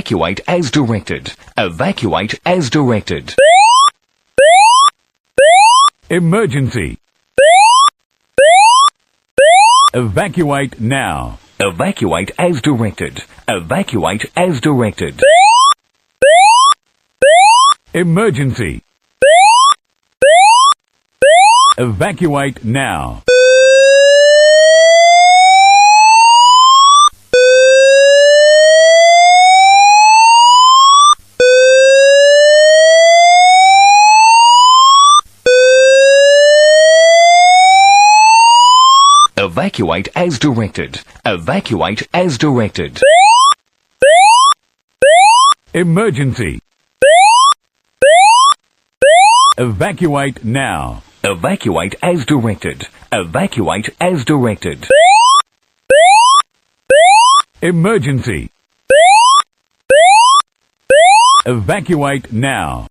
Evacuate as directed. Evacuate as directed. Emergency. Evacuate now. Evacuate as directed. Evacuate as directed. Emergency. Evacuate now. Evacuate as directed. Evacuate as directed. Emergency. Evacuate now. Evacuate as directed. Evacuate as directed. Emergency. Evacuate now.